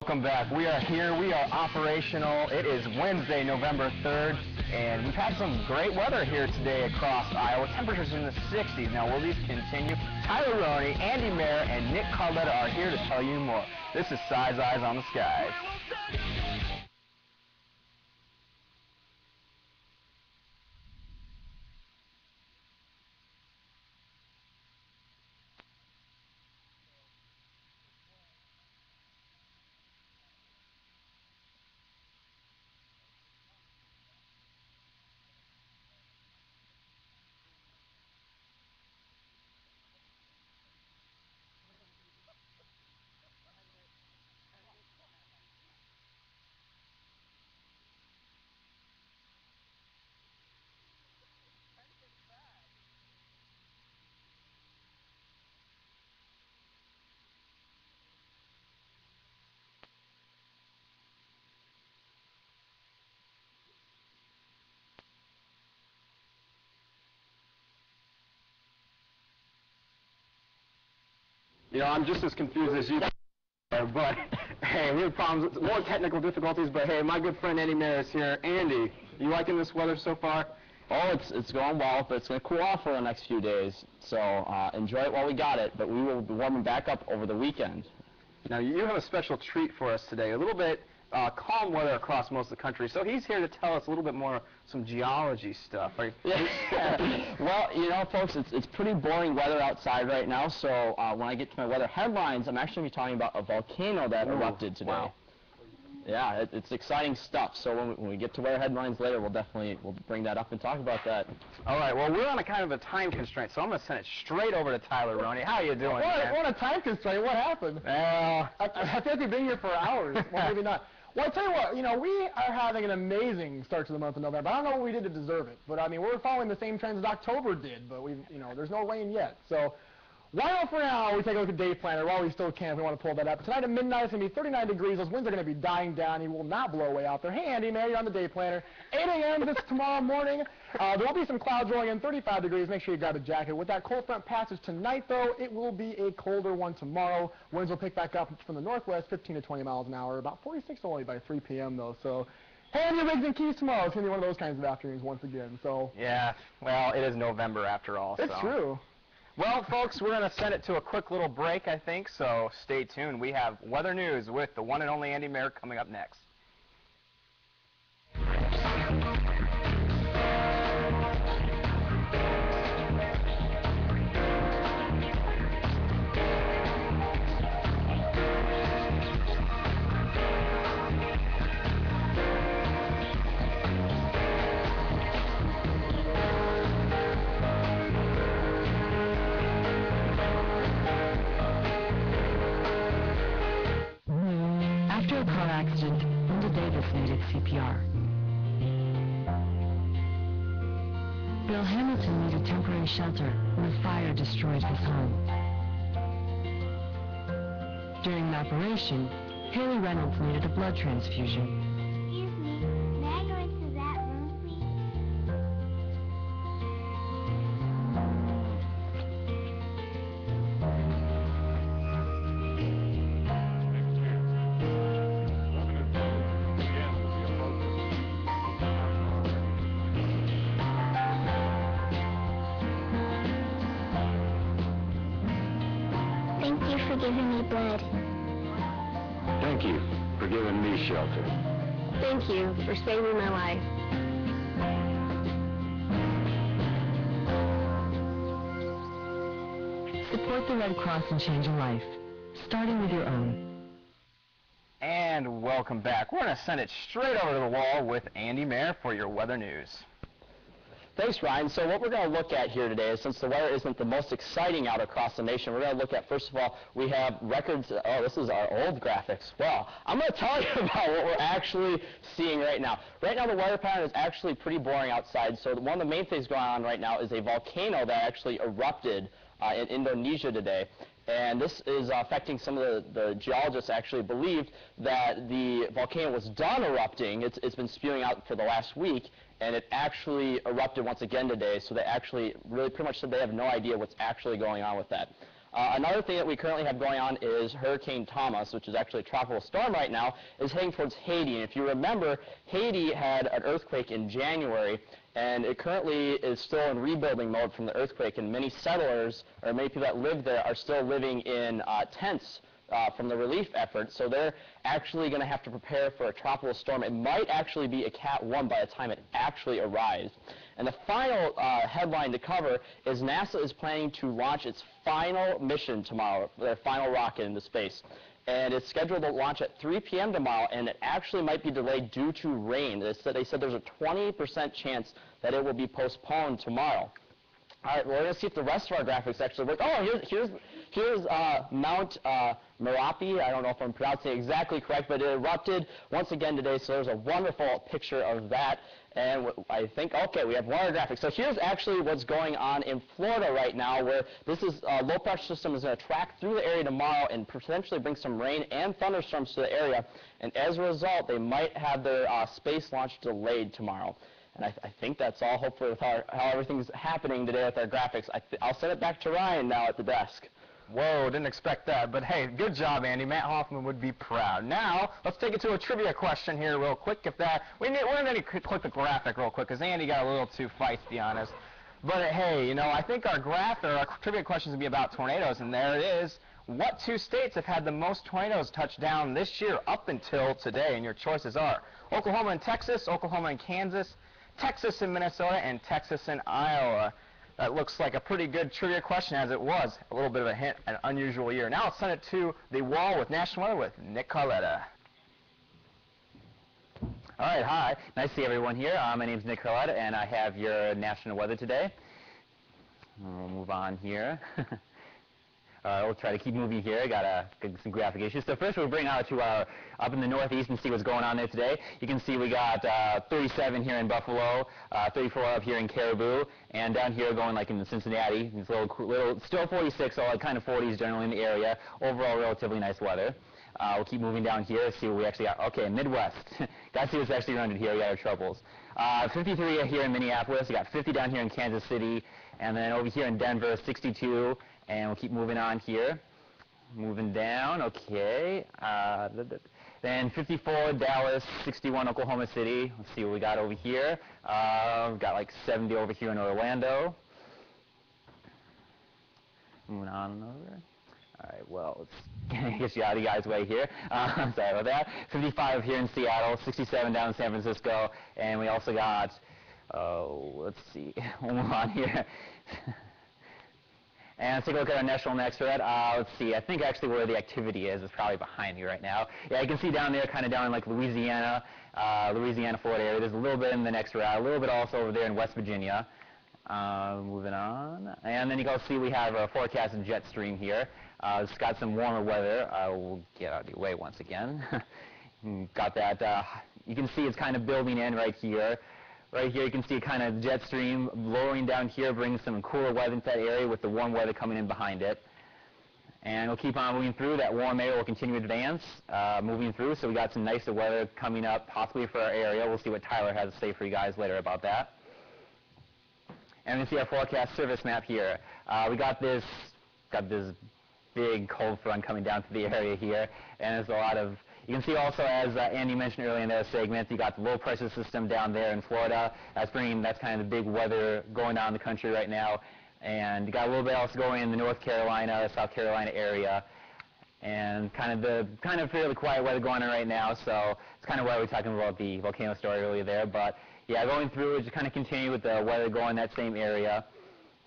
welcome back. We are here. We are operational. It is Wednesday, November 3rd, and we've had some great weather here today across Iowa. Temperatures in the 60s. Now, will these continue? Tyler Roney, Andy Mayer, and Nick Carletta are here to tell you more. This is Size Eyes on the Skies. You know, I'm just as confused as you are, but hey, we have problems, more technical difficulties, but hey, my good friend Andy Mayer is here. Andy, you liking this weather so far? Oh, it's going well, but it's going to cool off for the next few days, so enjoy it while we got it, but we will be warming back up over the weekend. Now, you have a special treat for us today, a little bit calm weather across most of the country, so he's here to tell us a little bit more, some geology stuff. Yeah. Well, you know, folks, it's pretty boring weather outside right now, so when I get to my weather headlines, I'm actually going to be talking about a volcano that erupted today. Wow. Yeah, it's exciting stuff, so when we get to weather headlines later, we'll bring that up and talk about that. All right, well, we're on a kind of a time constraint, so I'm going to send it straight over to Tyler Roney. How you doing, man? What a time constraint? What happened? I think we've been here for hours. Well, maybe not. Well, I tell you what, you know, we are having an amazing start to the month of November. I don't know what we did to deserve it, but I mean, we're following the same trends as October did, but there's no rain yet. So why not for now we take a look at Day Planner while we still can if we want to pull that up. Tonight at midnight it's going to be 39 degrees. Those winds are going to be dying down. He will not blow away out there. Hey, Andy, man, you're on the Day Planner. 8 a.m. this tomorrow morning. There will be some clouds rolling in, 35 degrees. Make sure you grab a jacket. With that cold front passage tonight, though, it will be a colder one tomorrow. Winds will pick back up from the northwest, 15 to 20 miles an hour. About 46 only by 3 p.m., though. So hand your rigs and keys tomorrow. It's going to be one of those kinds of afternoons once again. So Yeah, well, it is November after all. It's true. Well, folks, we're going to send it to a quick little break, I think, so stay tuned. We have weather news with the one and only Andy Mayer coming up next. After a car accident, Linda Davis needed CPR. Bill Hamilton needed temporary shelter when a fire destroyed his home. During an operation, Haley Reynolds needed a blood transfusion. Excuse me, may I go into that room, please? Thank you for giving me blood. Thank you for giving me shelter. Thank you for saving my life. Support the Red Cross and change a life, starting with your own. And welcome back. We're going to send it straight over to the wall with Andy Mayer for your weather news. Thanks, Ryan. So what we're going to look at here today is, since the weather isn't the most exciting out across the nation, we're going to look at, first of all, we have records. Oh, this is our old graphics. Well, I'm going to tell you about what we're actually seeing right now. Right now, the weather pattern is actually pretty boring outside. So one of the main things going on right now is a volcano that actually erupted in Indonesia today. And this is affecting some of the geologists actually believed that the volcano was done erupting. It's been spewing out for the last week, and it actually erupted once again today, so they actually really pretty much said they have no idea what's actually going on with that. Another thing that we currently have going on is Hurricane Thomas, which is actually a tropical storm right now, is heading towards Haiti. And if you remember, Haiti had an earthquake in January, and it currently is still in rebuilding mode from the earthquake, and many settlers, or many people that live there, are still living in tents from the relief effort, so they're actually going to have to prepare for a tropical storm. It might actually be a Cat 1 by the time it actually arrives. And the final headline to cover is NASA is planning to launch its final mission tomorrow, their final rocket into space. And it's scheduled to launch at 3 p.m. tomorrow, and it actually might be delayed due to rain. They said there's a 20% chance that it will be postponed tomorrow. All right, we're going to see if the rest of our graphics actually work. Oh, here's Mount Merapi. I don't know if I'm pronouncing it exactly correct, but it erupted once again today, so there's a wonderful picture of that. And I think, okay, we have one other graphic. So here's actually what's going on in Florida right now, where this is low pressure system is going to track through the area tomorrow and potentially bring some rain and thunderstorms to the area. And as a result, they might have their space launch delayed tomorrow. And I think that's all, hopefully, with how everything's happening today with our graphics. I'll send it back to Ryan now at the desk. Whoa, didn't expect that. But hey, good job, Andy. Matt Hoffman would be proud. Now, let's take it to a trivia question here real quick. We're going to click the graphic real quick, because Andy got a little too feisty on us. But hey, you know, I think our trivia question is going to be about tornadoes, and there it is. What two states have had the most tornadoes touch down this year up until today? And your choices are Oklahoma and Texas, Oklahoma and Kansas, Texas and Minnesota, and Texas and Iowa. That looks like a pretty good trivia question, as it was a little bit of a hint, an unusual year. Now let's send it to the wall with National Weather with Nick Carletta. All right, hi. Nice to see everyone here. My name is Nick Carletta, and I have your national weather today. We'll move on here. We'll try to keep moving here. I got some graphic issues. So first we'll bring out to up in the northeast and see what's going on there today. You can see we got 37 here in Buffalo, 34 up here in Caribou, and down here going like in Cincinnati. It's little still 46, so kind of 40s generally in the area. Overall, relatively nice weather. We'll keep moving down here, see what we actually got. Okay, Midwest. Got to see what's actually around here. We got our troubles. 53 here in Minneapolis. We got 50 down here in Kansas City, and then over here in Denver, 62. And we'll keep moving on here. Moving down, okay. Then 54, Dallas, 61, Oklahoma City. Let's see what we got over here. We've got like 70 over here in Orlando. Moving on over. All right, well, let's get you out of you guys' way here. Sorry about that. 55 here in Seattle, 67 down in San Francisco. And we also got, let's see, we'll move on here. And let's take a look at our national next thread. Let's see, I think actually where the activity is probably behind me right now. Yeah, you can see down there, kind of down in like Louisiana, Florida area. There's a little bit in the next route, a little bit also over there in West Virginia. Moving on. And then you can see we have a forecasted jet stream here. It's got some warmer weather. We'll get out of the way once again. Got that. You can see it's kind of building in right here. Right here you can see kind of jet stream lowering down here, bringing some cooler weather into that area with the warm weather coming in behind it. And we'll keep on moving through. That warm air will continue to advance, moving through. So we got some nicer weather coming up, possibly for our area. We'll see what Tyler has to say for you guys later about that. And we see our forecast service map here. We got this big cold front coming down to the area here, and there's a lot of. You can see also, as Andy mentioned earlier in that segment, you got the low pressure system down there in Florida. That's kind of the big weather going on in the country right now. And you got a little bit else going in the North Carolina, South Carolina area. And kind of fairly quiet weather going on right now. So it's kind of why we were talking about the volcano story earlier there. But yeah, going through, just kind of continue with the weather going in that same area.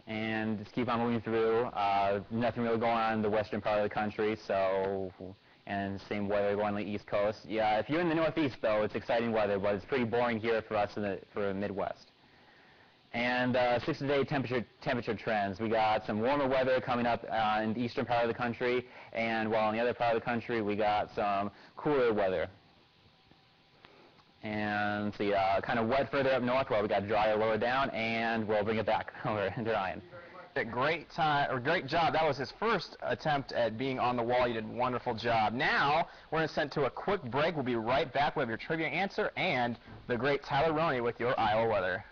And just keep on moving through. Nothing really going on in the western part of the country. So. And same weather going on the East Coast. Yeah, if you're in the Northeast, though, it's exciting weather, but it's pretty boring here for us for the Midwest. And 6-day temperature trends. We got some warmer weather coming up in the eastern part of the country, and while in the other part of the country, we got some cooler weather. And see, kind of wet further up north, while we got drier lower down, and we'll bring it back over to Ryan. Great job. That was his first attempt at being on the wall. You did a wonderful job. Now, we're going to send to a quick break. We'll be right back with your trivia answer and the great Tyler Roney with your Iowa weather.